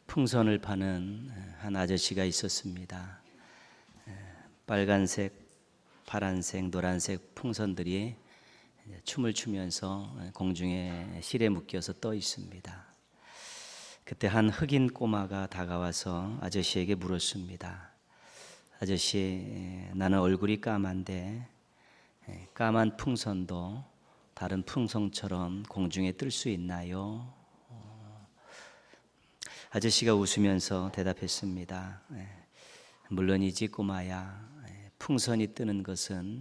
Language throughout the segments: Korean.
풍선을 파는 한 아저씨가 있었습니다. 빨간색, 파란색, 노란색 풍선들이 춤을 추면서 공중에 실에 묶여서 떠 있습니다. 그때 한 흑인 꼬마가 다가와서 아저씨에게 물었습니다. 아저씨, 나는 얼굴이 까만데 까만 풍선도 다른 풍선처럼 공중에 뜰 수 있나요? 아저씨가 웃으면서 대답했습니다. 물론이지 꼬마야. 풍선이 뜨는 것은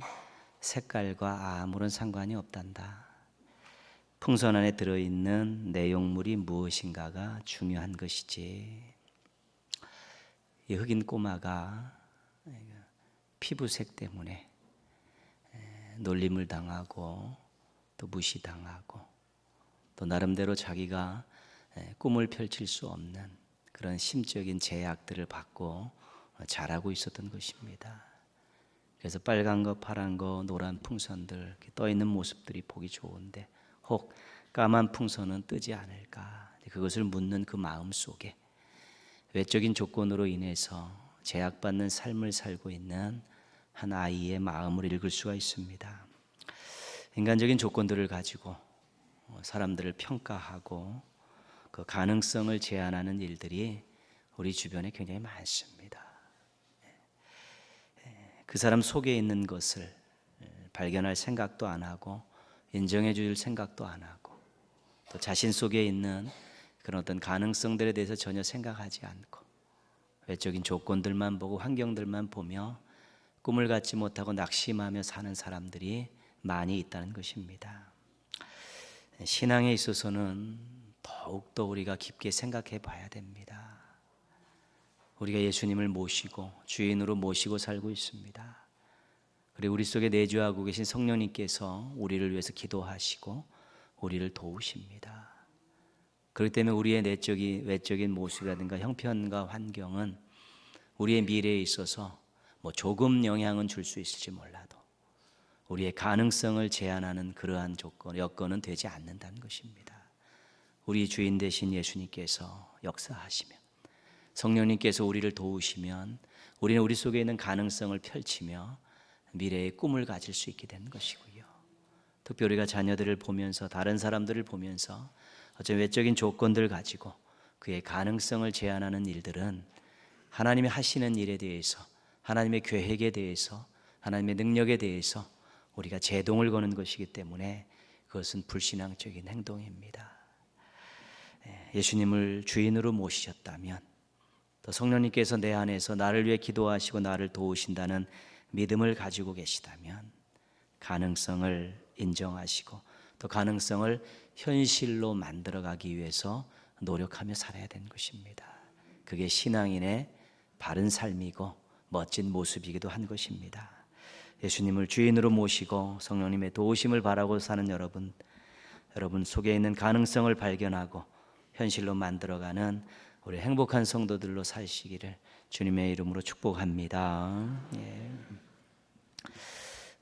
색깔과 아무런 상관이 없단다. 풍선 안에 들어있는 내용물이 무엇인가가 중요한 것이지. 이 흑인 꼬마가 피부색 때문에 놀림을 당하고 또 무시당하고 또 나름대로 자기가 꿈을 펼칠 수 없는 그런 심적인 제약들을 받고 자라고 있었던 것입니다. 그래서 빨간 거, 파란 거, 노란 풍선들 이렇게 떠 있는 모습들이 보기 좋은데 혹 까만 풍선은 뜨지 않을까? 그것을 묻는 그 마음 속에 외적인 조건으로 인해서 제약받는 삶을 살고 있는 한 아이의 마음을 읽을 수가 있습니다. 인간적인 조건들을 가지고 사람들을 평가하고 그 가능성을 제한하는 일들이 우리 주변에 굉장히 많습니다. 그 사람 속에 있는 것을 발견할 생각도 안 하고 인정해 줄 생각도 안 하고 또 자신 속에 있는 그런 어떤 가능성들에 대해서 전혀 생각하지 않고 외적인 조건들만 보고 환경들만 보며 꿈을 갖지 못하고 낙심하며 사는 사람들이 많이 있다는 것입니다. 신앙에 있어서는 더욱더 우리가 깊게 생각해 봐야 됩니다. 우리가 예수님을 모시고 주인으로 모시고 살고 있습니다. 그리고 우리 속에 내주하고 계신 성령님께서 우리를 위해서 기도하시고 우리를 도우십니다. 그렇기 때문에 우리의 내적인 외적인 모습이라든가 형편과 환경은 우리의 미래에 있어서 조금 영향은 줄 수 있을지 몰라도 우리의 가능성을 제한하는 그러한 조건, 여건은 되지 않는다는 것입니다. 우리 주인 되신 예수님께서 역사하시면 성령님께서 우리를 도우시면 우리는 우리 속에 있는 가능성을 펼치며 미래의 꿈을 가질 수 있게 되는 것이고요. 특별히 우리가 자녀들을 보면서 다른 사람들을 보면서 어떤 외적인 조건들을 가지고 그의 가능성을 제한하는 일들은 하나님이 하시는 일에 대해서 하나님의 계획에 대해서 하나님의 능력에 대해서 우리가 제동을 거는 것이기 때문에 그것은 불신앙적인 행동입니다. 예수님을 주인으로 모시셨다면 또 성령님께서 내 안에서 나를 위해 기도하시고 나를 도우신다는 믿음을 가지고 계시다면 가능성을 인정하시고 또 가능성을 현실로 만들어가기 위해서 노력하며 살아야 되는 것입니다. 그게 신앙인의 바른 삶이고 멋진 모습이기도 한 것입니다. 예수님을 주인으로 모시고 성령님의 도우심을 바라고 사는 여러분 속에 있는 가능성을 발견하고 현실로 만들어가는 우리 행복한 성도들로 사시기를 주님의 이름으로 축복합니다.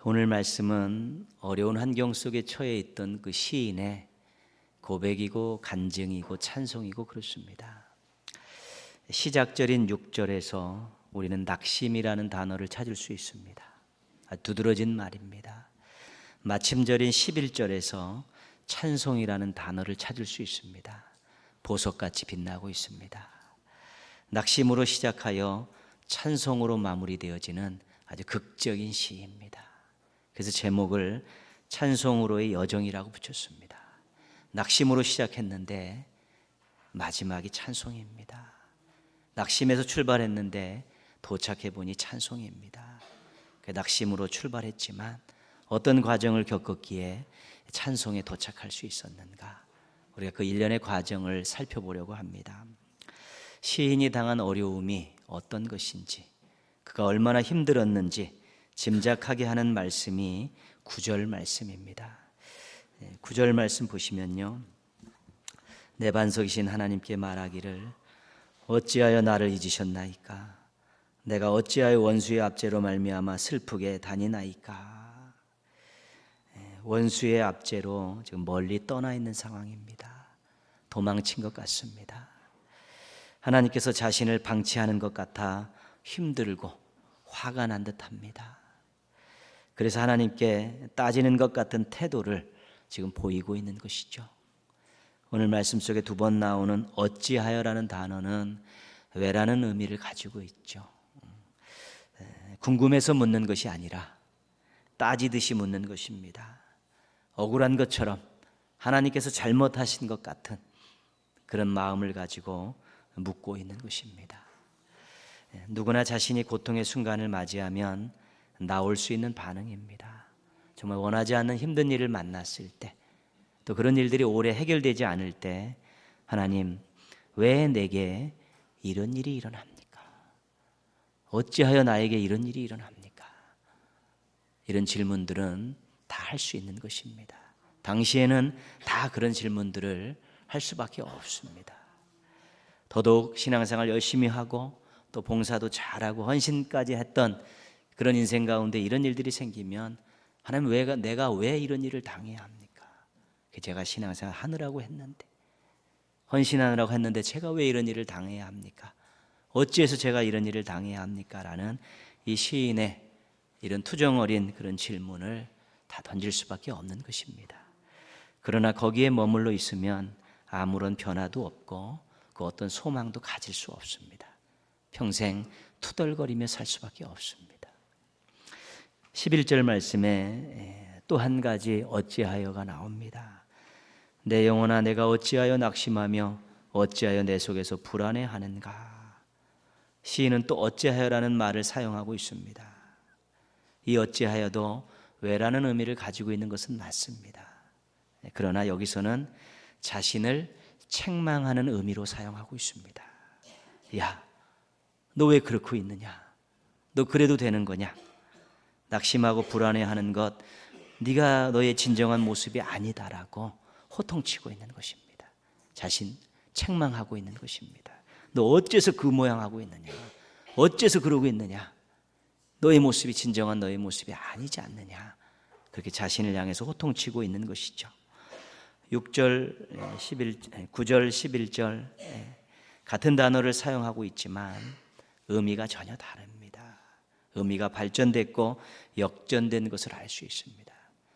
오늘 말씀은 어려운 환경 속에 처해 있던 그 시인의 고백이고 간증이고 찬송이고 그렇습니다. 시작절인 6절에서 우리는 낙심이라는 단어를 찾을 수 있습니다. 두드러진 말입니다. 마침절인 11절에서 찬송이라는 단어를 찾을 수 있습니다. 보석같이 빛나고 있습니다. 낙심으로 시작하여 찬송으로 마무리되어지는 아주 극적인 시입니다. 그래서 제목을 찬송으로의 여정이라고 붙였습니다. 낙심으로 시작했는데 마지막이 찬송입니다. 낙심에서 출발했는데 도착해 보니 찬송입니다. 낙심으로 출발했지만 어떤 과정을 겪었기에 찬송에 도착할 수 있었는가? 우리가 그 일련의 과정을 살펴보려고 합니다. 시인이 당한 어려움이 어떤 것인지, 그가 얼마나 힘들었는지 짐작하게 하는 말씀이 9절 말씀입니다. 9절 말씀 보시면요, 내 반석이신 하나님께 말하기를 어찌하여 나를 잊으셨나이까? 내가 어찌하여 원수의 압제로 말미암아 슬프게 다니나이까? 원수의 압제로 지금 멀리 떠나 있는 상황입니다. 도망친 것 같습니다. 하나님께서 자신을 방치하는 것 같아 힘들고 화가 난 듯합니다. 그래서 하나님께 따지는 것 같은 태도를 지금 보이고 있는 것이죠. 오늘 말씀 속에 두 번 나오는 어찌하여라는 단어는 왜라는 의미를 가지고 있죠. 궁금해서 묻는 것이 아니라 따지듯이 묻는 것입니다. 억울한 것처럼 하나님께서 잘못하신 것 같은 그런 마음을 가지고 묻고 있는 것입니다. 누구나 자신이 고통의 순간을 맞이하면 나올 수 있는 반응입니다. 정말 원하지 않는 힘든 일을 만났을 때, 또 그런 일들이 오래 해결되지 않을 때, 하나님, 왜 내게 이런 일이 일어납니까? 어찌하여 나에게 이런 일이 일어납니까? 이런 질문들은 다 할 수 있는 것입니다. 당시에는 다 그런 질문들을 할 수밖에 없습니다. 더더욱 신앙생활 열심히 하고 또 봉사도 잘하고 헌신까지 했던 그런 인생 가운데 이런 일들이 생기면 하나님, 내가 왜 이런 일을 당해야 합니까? 제가 신앙생활 하느라고 했는데, 헌신하느라고 했는데 제가 왜 이런 일을 당해야 합니까? 어찌해서 제가 이런 일을 당해야 합니까? 라는 이 시인의 이런 투정 어린 그런 질문을 다 던질 수밖에 없는 것입니다. 그러나 거기에 머물러 있으면 아무런 변화도 없고 그 어떤 소망도 가질 수 없습니다. 평생 투덜거리며 살 수밖에 없습니다. 11절 말씀에 또 한 가지 어찌하여가 나옵니다. 내 영혼아, 내가 어찌하여 낙심하며 어찌하여 내 속에서 불안해하는가. 시인은 또 어찌하여라는 말을 사용하고 있습니다. 이 어찌하여도 왜라는 의미를 가지고 있는 것은 맞습니다. 그러나 여기서는 자신을 책망하는 의미로 사용하고 있습니다. 야, 너 왜 그렇고 있느냐? 너 그래도 되는 거냐? 낙심하고 불안해하는 것, 네가 너의 진정한 모습이 아니다라고 호통치고 있는 것입니다. 자신 책망하고 있는 것입니다. 너 어째서 그 모양하고 있느냐? 어째서 그러고 있느냐? 너의 모습이 진정한 너의 모습이 아니지 않느냐? 그렇게 자신을 향해서 호통치고 있는 것이죠. 9절 11절 같은 단어를 사용하고 있지만 의미가 전혀 다릅니다. 의미가 발전됐고 역전된 것을 알 수 있습니다.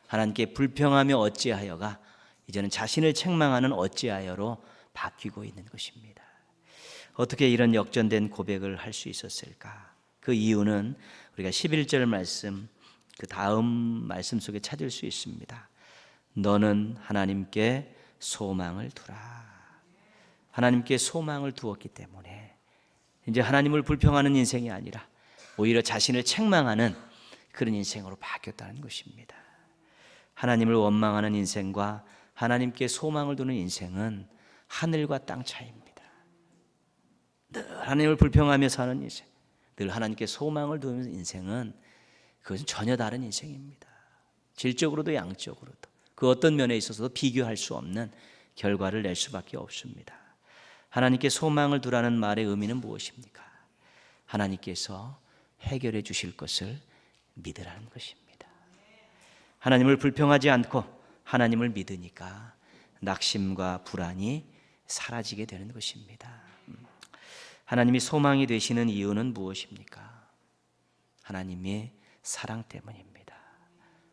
하나님께 불평하며 어찌하여가 이제는 자신을 책망하는 어찌하여로 바뀌고 있는 것입니다. 어떻게 이런 역전된 고백을 할 수 있었을까? 그 이유는 우리가 11절 말씀, 그 다음 말씀 속에 찾을 수 있습니다. 너는 하나님께 소망을 두라. 하나님께 소망을 두었기 때문에 이제 하나님을 불평하는 인생이 아니라 오히려 자신을 책망하는 그런 인생으로 바뀌었다는 것입니다. 하나님을 원망하는 인생과 하나님께 소망을 두는 인생은 하늘과 땅 차이입니다. 늘 하나님을 불평하며 사는 인생, 늘 하나님께 소망을 두는 인생은 그것은 전혀 다른 인생입니다. 질적으로도 양적으로도 그 어떤 면에 있어서도 비교할 수 없는 결과를 낼 수밖에 없습니다. 하나님께 소망을 두라는 말의 의미는 무엇입니까? 하나님께서 해결해 주실 것을 믿으라는 것입니다. 하나님을 불평하지 않고 하나님을 믿으니까 낙심과 불안이 사라지게 되는 것입니다. 하나님이 소망이 되시는 이유는 무엇입니까? 하나님의 사랑 때문입니다.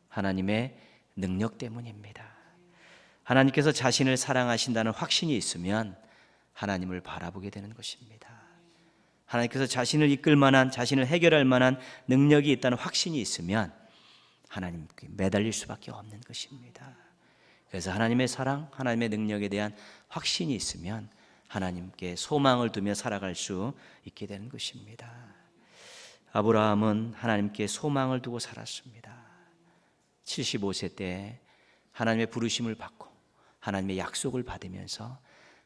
하나님의 능력 때문입니다. 하나님께서 자신을 사랑하신다는 확신이 있으면 하나님을 바라보게 되는 것입니다. 하나님께서 자신을 이끌 만한, 자신을 해결할 만한 능력이 있다는 확신이 있으면 하나님께 매달릴 수밖에 없는 것입니다. 그래서 하나님의 사랑, 하나님의 능력에 대한 확신이 있으면 하나님께 소망을 두며 살아갈 수 있게 되는 것입니다. 아브라함은 하나님께 소망을 두고 살았습니다. 75세 때 하나님의 부르심을 받고 하나님의 약속을 받으면서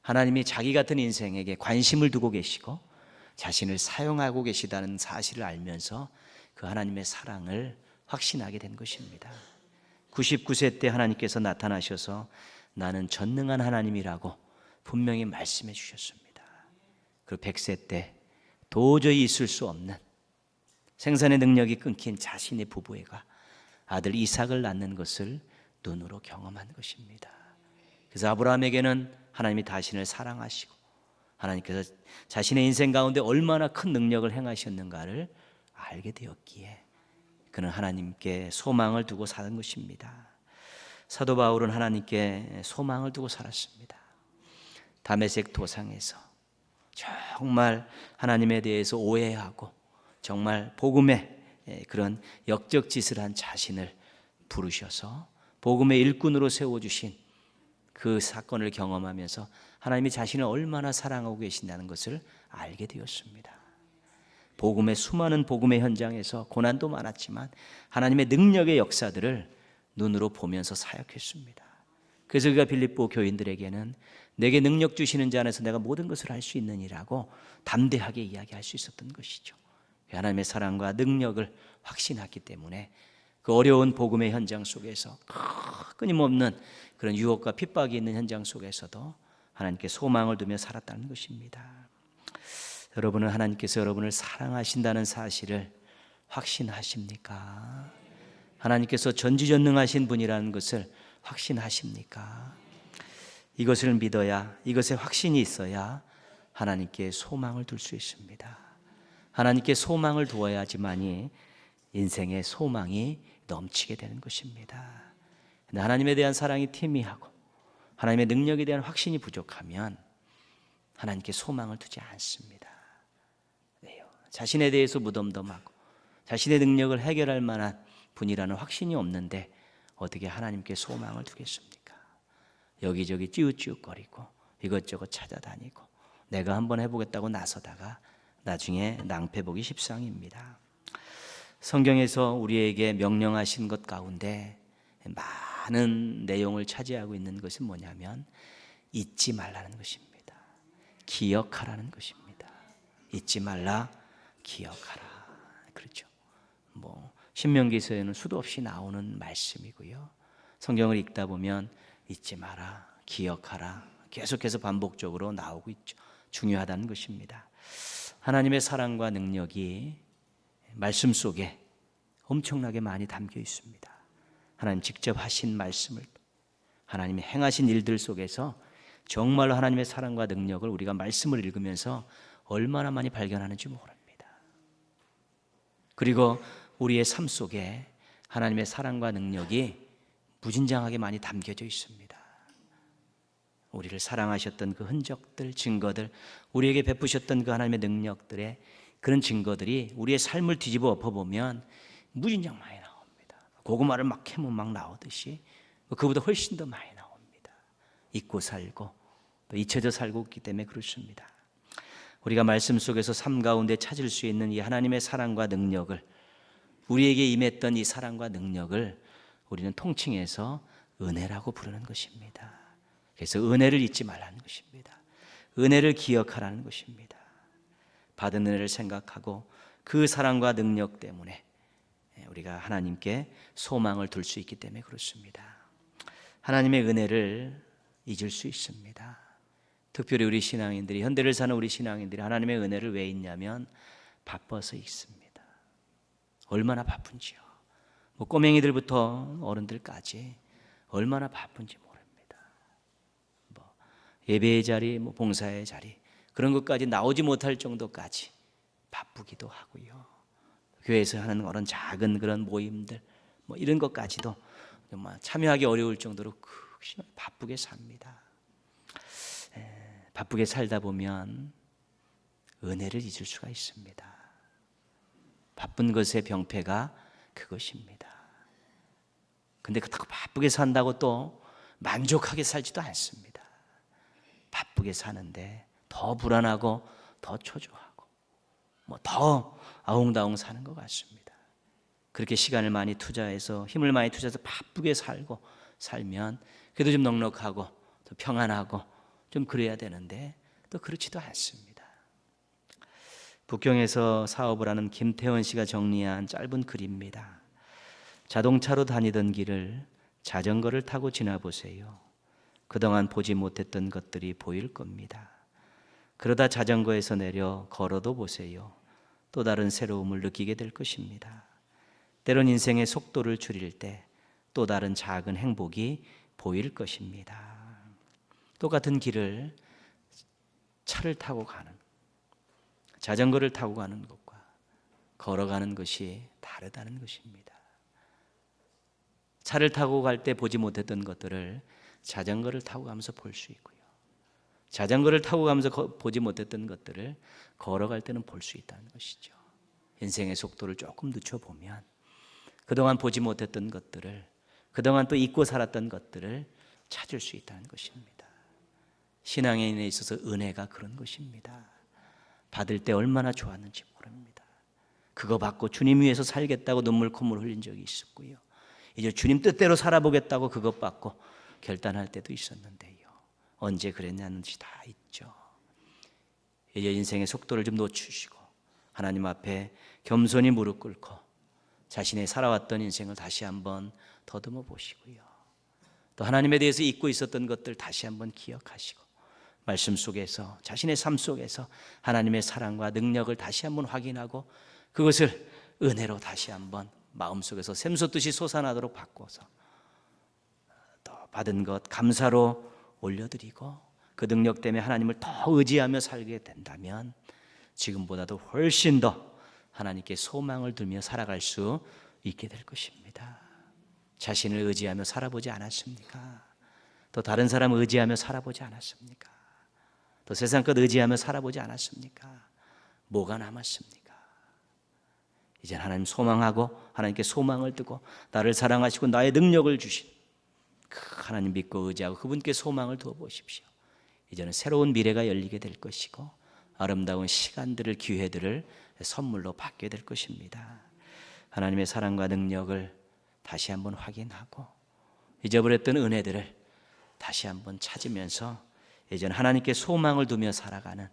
하나님이 자기 같은 인생에게 관심을 두고 계시고 자신을 사용하고 계시다는 사실을 알면서 그 하나님의 사랑을 확신하게 된 것입니다. 99세 때 하나님께서 나타나셔서 나는 전능한 하나님이라고 분명히 말씀해 주셨습니다. 그리고 100세 때 도저히 있을 수 없는 생산의 능력이 끊긴 자신의 부부애가 아들 이삭을 낳는 것을 눈으로 경험한 것입니다. 그래서 아브라함에게는 하나님이 자신을 사랑하시고 하나님께서 자신의 인생 가운데 얼마나 큰 능력을 행하셨는가를 알게 되었기에 그는 하나님께 소망을 두고 사는 것입니다. 사도 바울은 하나님께 소망을 두고 살았습니다. 다메섹 도상에서 정말 하나님에 대해서 오해하고 정말 복음의 그런 역적짓을 한 자신을 부르셔서 복음의 일꾼으로 세워주신 그 사건을 경험하면서 하나님이 자신을 얼마나 사랑하고 계신다는 것을 알게 되었습니다. 복음의 수많은 복음의 현장에서 고난도 많았지만 하나님의 능력의 역사들을 눈으로 보면서 사역했습니다. 그래서 그가 빌립보 교인들에게는 내게 능력 주시는 자 안에서 내가 모든 것을 할 수 있느니라고 담대하게 이야기할 수 있었던 것이죠. 하나님의 사랑과 능력을 확신했기 때문에 그 어려운 복음의 현장 속에서 끊임없는 그런 유혹과 핍박이 있는 현장 속에서도 하나님께 소망을 두며 살았다는 것입니다. 여러분은 하나님께서 여러분을 사랑하신다는 사실을 확신하십니까? 하나님께서 전지전능하신 분이라는 것을 확신하십니까? 이것을 믿어야, 이것에 확신이 있어야 하나님께 소망을 둘 수 있습니다. 하나님께 소망을 두어야지만이 인생의 소망이 넘치게 되는 것입니다. 근데 하나님에 대한 사랑이 희미하고 하나님의 능력에 대한 확신이 부족하면 하나님께 소망을 두지 않습니다. 왜요? 자신에 대해서 무덤덤하고 자신의 능력을 해결할 만한 분이라는 확신이 없는데 어떻게 하나님께 소망을 두겠습니까? 여기저기 찌웃찌웃거리고 이것저것 찾아다니고 내가 한번 해보겠다고 나서다가 나중에 낭패보기 십상입니다. 성경에서 우리에게 명령하신 것 가운데 많은 내용을 차지하고 있는 것은 뭐냐면 잊지 말라는 것입니다. 기억하라는 것입니다. 잊지 말라, 기억하라. 그렇죠. 신명기서에는 수도 없이 나오는 말씀이고요. 성경을 읽다 보면 잊지 마라, 기억하라 계속해서 반복적으로 나오고 있죠. 중요하다는 것입니다. 하나님의 사랑과 능력이 말씀 속에 엄청나게 많이 담겨 있습니다. 하나님 직접 하신 말씀을, 하나님의 행하신 일들 속에서 정말로 하나님의 사랑과 능력을 우리가 말씀을 읽으면서 얼마나 많이 발견하는지 모릅니다. 그리고 우리의 삶 속에 하나님의 사랑과 능력이 무진장하게 많이 담겨져 있습니다. 우리를 사랑하셨던 그 흔적들, 증거들, 우리에게 베푸셨던 그 하나님의 능력들의 그런 증거들이 우리의 삶을 뒤집어 엎어보면 무진장 많이 나옵니다. 고구마를 막 캐면 막 나오듯이 그보다 훨씬 더 많이 나옵니다. 잊고 살고 또 잊혀져 살고 있기 때문에 그렇습니다. 우리가 말씀 속에서 삶 가운데 찾을 수 있는 이 하나님의 사랑과 능력을, 우리에게 임했던 이 사랑과 능력을 우리는 통칭해서 은혜라고 부르는 것입니다. 그래서 은혜를 잊지 말라는 것입니다. 은혜를 기억하라는 것입니다. 받은 은혜를 생각하고 그 사랑과 능력 때문에 우리가 하나님께 소망을 둘 수 있기 때문에 그렇습니다. 하나님의 은혜를 잊을 수 있습니다. 특별히 우리 신앙인들이, 현대를 사는 우리 신앙인들이 하나님의 은혜를 왜 잊냐면 바빠서 잊습니다. 얼마나 바쁜지요. 꼬맹이들부터 어른들까지 얼마나 바쁜지 모릅니다. 예배의 자리, 봉사의 자리, 그런 것까지 나오지 못할 정도까지 바쁘기도 하고요. 교회에서 하는 그런 작은 그런 모임들, 이런 것까지도 정말 참여하기 어려울 정도로 바쁘게 삽니다. 바쁘게 살다 보면 은혜를 잊을 수가 있습니다. 바쁜 것의 병폐가 그것입니다. 근데 그렇다고 바쁘게 산다고 또 만족하게 살지도 않습니다. 바쁘게 사는데 더 불안하고 더 초조하고 더 아웅다웅 사는 것 같습니다. 그렇게 시간을 많이 투자해서 힘을 많이 투자해서 바쁘게 살면 그래도 좀 넉넉하고 또 평안하고 좀 그래야 되는데 또 그렇지도 않습니다. 북경에서 사업을 하는 김태원 씨가 정리한 짧은 글입니다. 자동차로 다니던 길을 자전거를 타고 지나보세요. 그동안 보지 못했던 것들이 보일 겁니다. 그러다 자전거에서 내려 걸어도 보세요. 또 다른 새로움을 느끼게 될 것입니다. 때론 인생의 속도를 줄일 때 또 다른 작은 행복이 보일 것입니다. 똑같은 길을 차를 타고 가는, 자전거를 타고 가는 것과 걸어가는 것이 다르다는 것입니다. 차를 타고 갈 때 보지 못했던 것들을 자전거를 타고 가면서 볼 수 있고요. 자전거를 타고 가면서 보지 못했던 것들을 걸어갈 때는 볼 수 있다는 것이죠. 인생의 속도를 조금 늦춰보면 그동안 보지 못했던 것들을, 그동안 또 잊고 살았던 것들을 찾을 수 있다는 것입니다. 신앙인에 있어서 은혜가 그런 것입니다. 받을 때 얼마나 좋았는지 모릅니다. 그거 받고 주님 위해서 살겠다고 눈물 콧물 흘린 적이 있었고요. 이제 주님 뜻대로 살아보겠다고 그것 받고 결단할 때도 있었는데요. 언제 그랬냐는 것이 다 있죠. 이제 인생의 속도를 좀 놓치시고 하나님 앞에 겸손히 무릎 꿇고 자신의 살아왔던 인생을 다시 한번 더듬어 보시고요. 또 하나님에 대해서 잊고 있었던 것들 다시 한번 기억하시고 말씀 속에서, 자신의 삶 속에서 하나님의 사랑과 능력을 다시 한번 확인하고 그것을 은혜로 다시 한번 마음속에서 샘솟듯이 솟아나도록 바꿔서 또 받은 것 감사로 올려드리고 그 능력 때문에 하나님을 더 의지하며 살게 된다면 지금보다도 훨씬 더 하나님께 소망을 두며 살아갈 수 있게 될 것입니다. 자신을 의지하며 살아보지 않았습니까? 또 다른 사람 의지하며 살아보지 않았습니까? 또 세상 것 의지하며 살아보지 않았습니까? 뭐가 남았습니까? 이제 하나님 소망하고 하나님께 소망을 두고 나를 사랑하시고 나의 능력을 주신 그 하나님 믿고 의지하고 그분께 소망을 두어 보십시오. 이제는 새로운 미래가 열리게 될 것이고 아름다운 시간들을, 기회들을 선물로 받게 될 것입니다. 하나님의 사랑과 능력을 다시 한번 확인하고 잊어버렸던 은혜들을 다시 한번 찾으면서 이제는 하나님께 소망을 두며 살아가는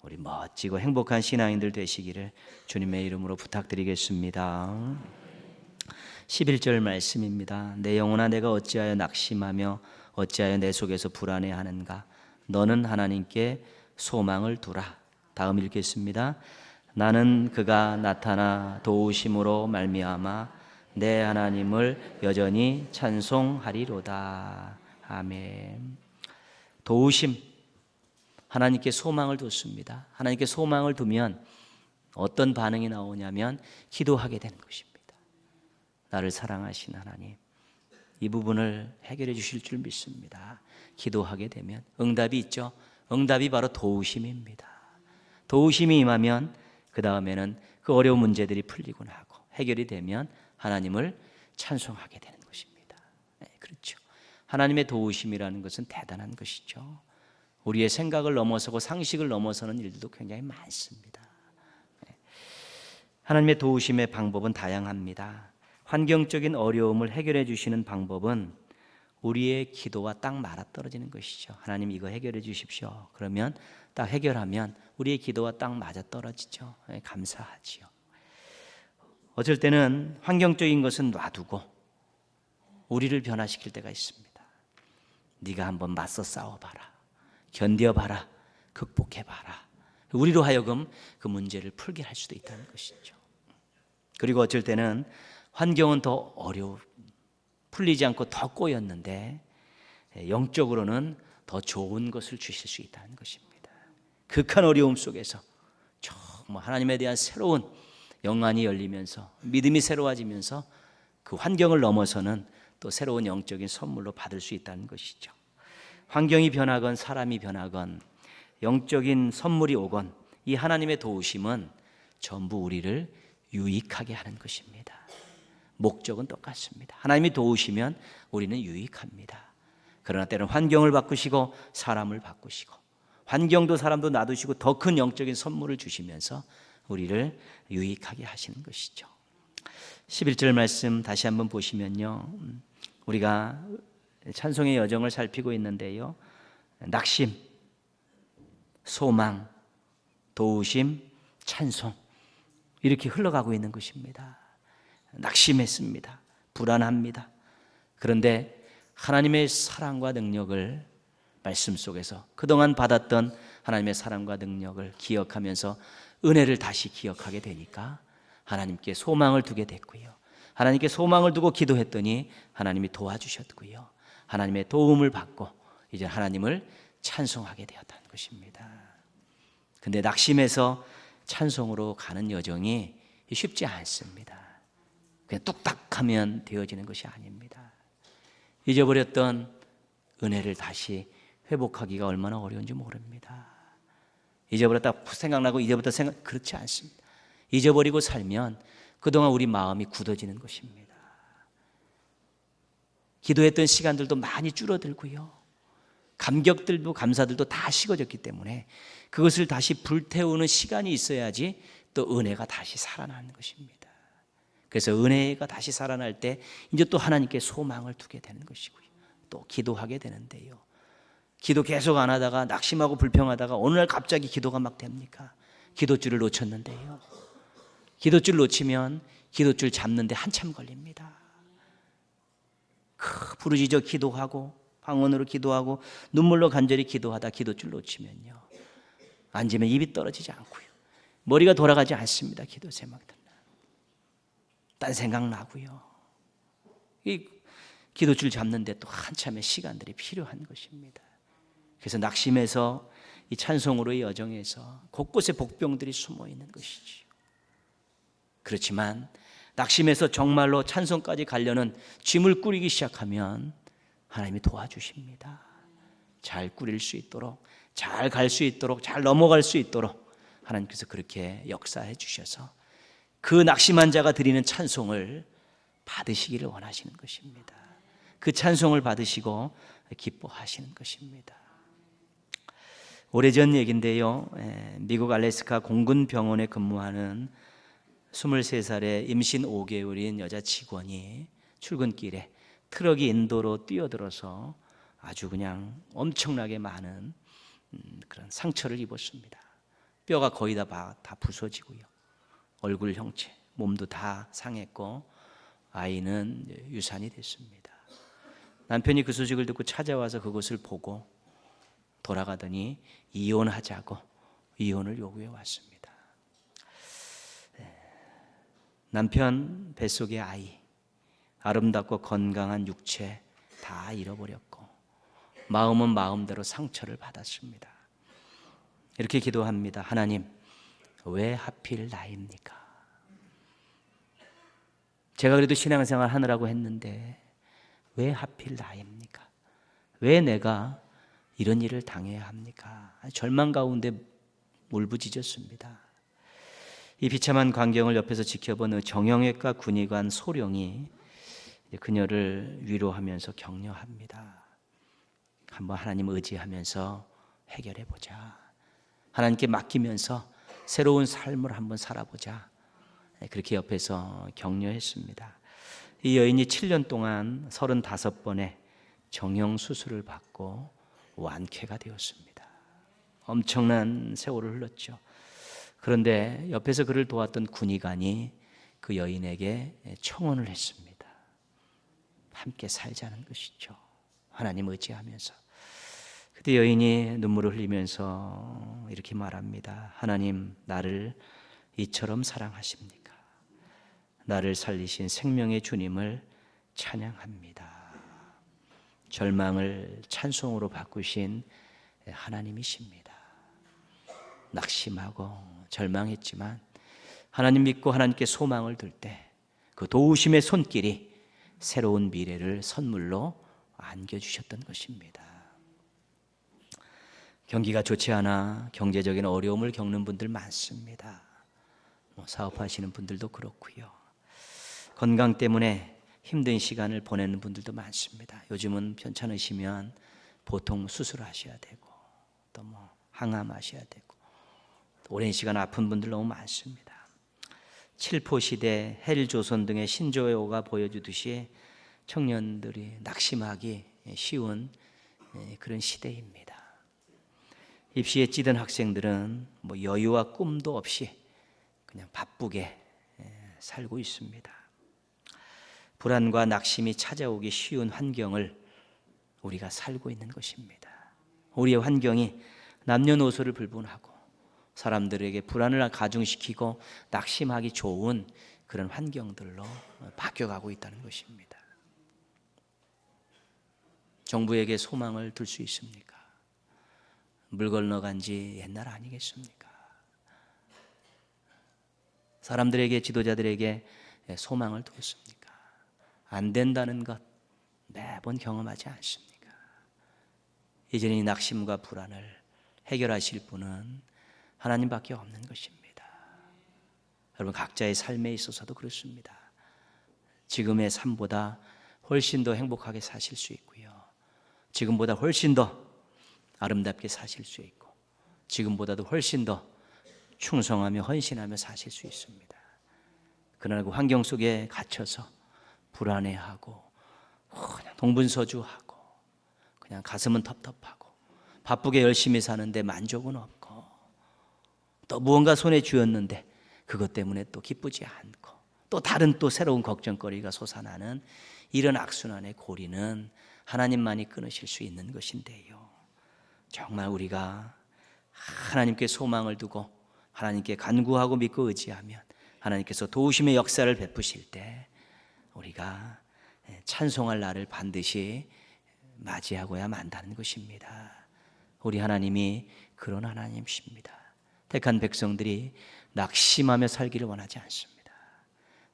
우리 멋지고 행복한 신앙인들 되시기를 주님의 이름으로 부탁드리겠습니다. 11절 말씀입니다. 내 영혼아 내가 어찌하여 낙심하며 어찌하여 내 속에서 불안해하는가. 너는 하나님께 소망을 두라. 다음 읽겠습니다. 나는 그가 나타나 도우심으로 말미암아 내 하나님을 여전히 찬송하리로다. 아멘. 도우심, 하나님께 소망을 뒀습니다. 하나님께 소망을 두면 어떤 반응이 나오냐면 기도하게 되는 것입니다. 나를 사랑하신 하나님, 이 부분을 해결해 주실 줄 믿습니다. 기도하게 되면 응답이 있죠. 응답이 바로 도우심입니다. 도우심이 임하면 그 다음에는 그 어려운 문제들이 풀리곤 하고 해결이 되면 하나님을 찬송하게 되는 것입니다. 네, 그렇죠. 하나님의 도우심이라는 것은 대단한 것이죠. 우리의 생각을 넘어서고 상식을 넘어서는 일들도 굉장히 많습니다. 네. 하나님의 도우심의 방법은 다양합니다. 환경적인 어려움을 해결해 주시는 방법은 우리의 기도와 딱 맞아떨어지는 것이죠. 하나님 이거 해결해 주십시오. 그러면 딱 해결하면 우리의 기도와 딱 맞아떨어지죠. 네, 감사하지요. 어쩔 때는 환경적인 것은 놔두고 우리를 변화시킬 때가 있습니다. 네가 한번 맞서 싸워봐라. 견뎌봐라. 극복해봐라. 우리로 하여금 그 문제를 풀게 할 수도 있다는 것이죠. 그리고 어쩔 때는 환경은 더 풀리지 않고 더 꼬였는데 영적으로는 더 좋은 것을 주실 수 있다는 것입니다. 극한 어려움 속에서 정말 하나님에 대한 새로운 영안이 열리면서 믿음이 새로워지면서 그 환경을 넘어서는 또 새로운 영적인 선물로 받을 수 있다는 것이죠. 환경이 변하건 사람이 변하건 영적인 선물이 오건 이 하나님의 도우심은 전부 우리를 유익하게 하는 것입니다. 목적은 똑같습니다. 하나님이 도우시면 우리는 유익합니다. 그러나 때로는 환경을 바꾸시고 사람을 바꾸시고 환경도 사람도 놔두시고 더 큰 영적인 선물을 주시면서 우리를 유익하게 하시는 것이죠. 11절 말씀 다시 한번 보시면요, 우리가 찬송의 여정을 살피고 있는데요, 낙심, 소망, 도우심, 찬송 이렇게 흘러가고 있는 것입니다. 낙심했습니다. 불안합니다. 그런데 하나님의 사랑과 능력을 말씀 속에서 그동안 받았던 하나님의 사랑과 능력을 기억하면서 은혜를 다시 기억하게 되니까 하나님께 소망을 두게 됐고요. 하나님께 소망을 두고 기도했더니 하나님이 도와주셨고요. 하나님의 도움을 받고 이제 하나님을 찬송하게 되었다는 것입니다. 근데 낙심해서 찬송으로 가는 여정이 쉽지 않습니다. 그냥 뚝딱하면 되어지는 것이 아닙니다. 잊어버렸던 은혜를 다시 회복하기가 얼마나 어려운지 모릅니다. 잊어버렸다 생각나고 잊어버렸다 생각, 그렇지 않습니다. 잊어버리고 살면 그동안 우리 마음이 굳어지는 것입니다. 기도했던 시간들도 많이 줄어들고요, 감격들도 감사들도 다 식어졌기 때문에 그것을 다시 불태우는 시간이 있어야지 또 은혜가 다시 살아나는 것입니다. 그래서 은혜가 다시 살아날 때 이제 또 하나님께 소망을 두게 되는 것이고요, 또 기도하게 되는데요, 기도 계속 안 하다가 낙심하고 불평하다가 어느 날 갑자기 기도가 막 됩니까? 기도줄을 놓쳤는데요, 기도줄 놓치면 기도줄 잡는데 한참 걸립니다. 부르짖어 기도하고 방언으로 기도하고 눈물로 간절히 기도하다 기도줄 놓치면요, 앉으면 입이 떨어지지 않고요, 머리가 돌아가지 않습니다. 기도 제목들 딴 생각 나고요, 이 기도줄 잡는데 또 한참의 시간들이 필요한 것입니다. 그래서 낙심해서 이 찬송으로의 여정에서 곳곳에 복병들이 숨어 있는 것이지요. 그렇지만 낙심해서 정말로 찬송까지 가려는 짐을 꾸리기 시작하면 하나님이 도와주십니다. 잘 꾸릴 수 있도록, 잘 갈 수 있도록, 잘 넘어갈 수 있도록 하나님께서 그렇게 역사해 주셔서 그 낙심한 자가 드리는 찬송을 받으시기를 원하시는 것입니다. 그 찬송을 받으시고 기뻐하시는 것입니다. 오래전 얘기인데요, 미국 알래스카 공군병원에 근무하는 23살의 임신 5개월인 여자 직원이 출근길에 트럭이 인도로 뛰어들어서 아주 그냥 엄청나게 많은 그런 상처를 입었습니다. 뼈가 거의 다 부서지고요, 얼굴 형체, 몸도 다 상했고 아이는 유산이 됐습니다. 남편이 그 소식을 듣고 찾아와서 그것을 보고 돌아가더니 이혼하자고 이혼을 요구해 왔습니다. 남편 뱃속의 아이, 아름답고 건강한 육체 다 잃어버렸고 마음은 마음대로 상처를 받았습니다. 이렇게 기도합니다. 하나님, 왜 하필 나입니까? 제가 그래도 신앙생활 하느라고 했는데 왜 하필 나입니까? 왜 내가 이런 일을 당해야 합니까? 절망 가운데 울부짖었습니다. 이 비참한 광경을 옆에서 지켜보는 정형외과 군의관 소령이 그녀를 위로하면서 격려합니다. 한번 하나님 의지하면서 해결해 보자. 하나님께 맡기면서 새로운 삶을 한번 살아보자. 그렇게 옆에서 격려했습니다. 이 여인이 7년 동안 35번의 정형 수술을 받고 완쾌가 되었습니다. 엄청난 세월을 흘렀죠. 그런데 옆에서 그를 도왔던 군의관이 그 여인에게 청혼을 했습니다. 함께 살자는 것이죠. 하나님 의지하면서. 그때 여인이 눈물을 흘리면서 이렇게 말합니다. 하나님, 나를 이처럼 사랑하십니까? 나를 살리신 생명의 주님을 찬양합니다. 절망을 찬송으로 바꾸신 하나님이십니다. 낙심하고 절망했지만 하나님 믿고 하나님께 소망을 둘 때 그 도우심의 손길이 새로운 미래를 선물로 안겨주셨던 것입니다. 경기가 좋지 않아 경제적인 어려움을 겪는 분들 많습니다. 사업하시는 분들도 그렇고요. 건강 때문에 힘든 시간을 보내는 분들도 많습니다. 요즘은 편찮으시면 보통 수술하셔야 되고 또 항암하셔야 되고 또 오랜 시간 아픈 분들 너무 많습니다. 칠포시대, 헬조선 등의 신조어가 보여주듯이 청년들이 낙심하기 쉬운 그런 시대입니다. 입시에 찌든 학생들은 여유와 꿈도 없이 그냥 바쁘게 살고 있습니다. 불안과 낙심이 찾아오기 쉬운 환경을 우리가 살고 있는 것입니다. 우리의 환경이 남녀노소를 불문하고 사람들에게 불안을 가중시키고 낙심하기 좋은 그런 환경들로 바뀌어가고 있다는 것입니다. 정부에게 소망을 둘 수 있습니까? 물 건너간 지 옛날 아니겠습니까? 사람들에게, 지도자들에게 소망을 두었습니까? 안 된다는 것 매번 경험하지 않습니까? 이제는 이 낙심과 불안을 해결하실 분은 하나님밖에 없는 것입니다. 여러분, 각자의 삶에 있어서도 그렇습니다. 지금의 삶보다 훨씬 더 행복하게 사실 수 있고요, 지금보다 훨씬 더 아름답게 사실 수 있고, 지금보다도 훨씬 더 충성하며 헌신하며 사실 수 있습니다. 그러나 그 환경 속에 갇혀서 불안해하고 그냥 동분서주하고 그냥 가슴은 텁텁하고 바쁘게 열심히 사는데 만족은 없고, 또 무언가 손에 쥐었는데 그것 때문에 또 기쁘지 않고, 또 다른 또 새로운 걱정거리가 솟아나는 이런 악순환의 고리는 하나님만이 끊으실 수 있는 것인데요, 정말 우리가 하나님께 소망을 두고 하나님께 간구하고 믿고 의지하면 하나님께서 도우심의 역사를 베푸실 때 우리가 찬송할 날을 반드시 맞이하고야 만다는 것입니다. 우리 하나님이 그런 하나님이십니다. 택한 백성들이 낙심하며 살기를 원하지 않습니다.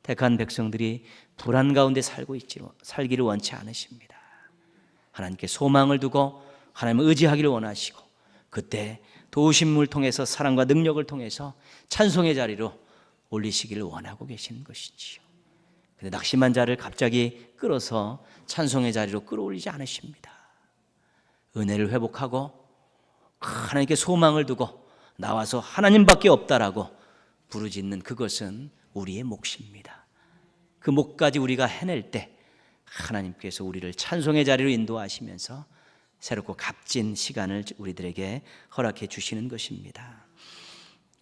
택한 백성들이 불안 가운데 살기를 원치 않으십니다. 하나님께 소망을 두고 하나님을 의지하기를 원하시고, 그때 도우심을 통해서, 사랑과 능력을 통해서 찬송의 자리로 올리시기를 원하고 계시는 것이지요. 그런데 낙심한 자를 갑자기 끌어서 찬송의 자리로 끌어올리지 않으십니다. 은혜를 회복하고 하나님께 소망을 두고 나와서 하나님밖에 없다라고 부르짖는 그것은 우리의 몫입니다. 그 몫까지 우리가 해낼 때 하나님께서 우리를 찬송의 자리로 인도하시면서 새롭고 값진 시간을 우리들에게 허락해 주시는 것입니다.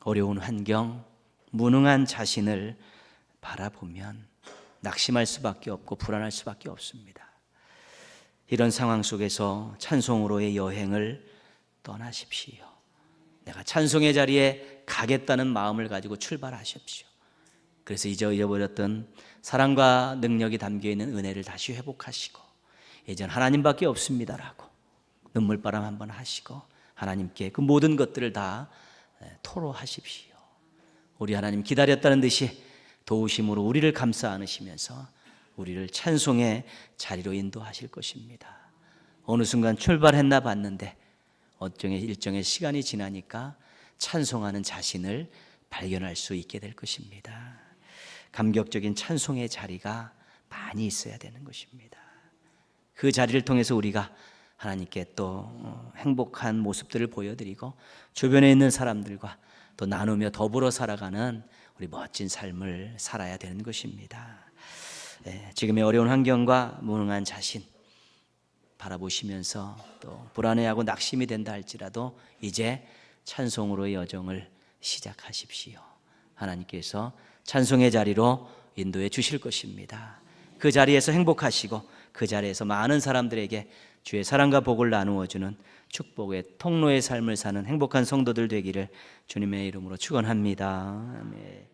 어려운 환경, 무능한 자신을 바라보면 낙심할 수밖에 없고 불안할 수밖에 없습니다. 이런 상황 속에서 찬송으로의 여행을 떠나십시오. 내가 찬송의 자리에 가겠다는 마음을 가지고 출발하십시오. 그래서 잊어버렸던 사랑과 능력이 담겨있는 은혜를 다시 회복하시고, 이젠 하나님밖에 없습니다라고 눈물바람 한번 하시고 하나님께 그 모든 것들을 다 토로하십시오. 우리 하나님 기다렸다는 듯이 도우심으로 우리를 감싸 안으시면서 우리를 찬송의 자리로 인도하실 것입니다. 어느 순간 출발했나 봤는데 일정의 시간이 지나니까 찬송하는 자신을 발견할 수 있게 될 것입니다. 감격적인 찬송의 자리가 많이 있어야 되는 것입니다. 그 자리를 통해서 우리가 하나님께 또 행복한 모습들을 보여드리고 주변에 있는 사람들과 또 나누며 더불어 살아가는 우리 멋진 삶을 살아야 되는 것입니다. 지금의 어려운 환경과 무능한 자신 바라보시면서 또 불안해하고 낙심이 된다 할지라도 이제 찬송으로의 여정을 시작하십시오. 하나님께서 찬송의 자리로 인도해 주실 것입니다. 그 자리에서 행복하시고 그 자리에서 많은 사람들에게 주의 사랑과 복을 나누어주는 축복의 통로의 삶을 사는 행복한 성도들 되기를 주님의 이름으로 축원합니다. 아멘.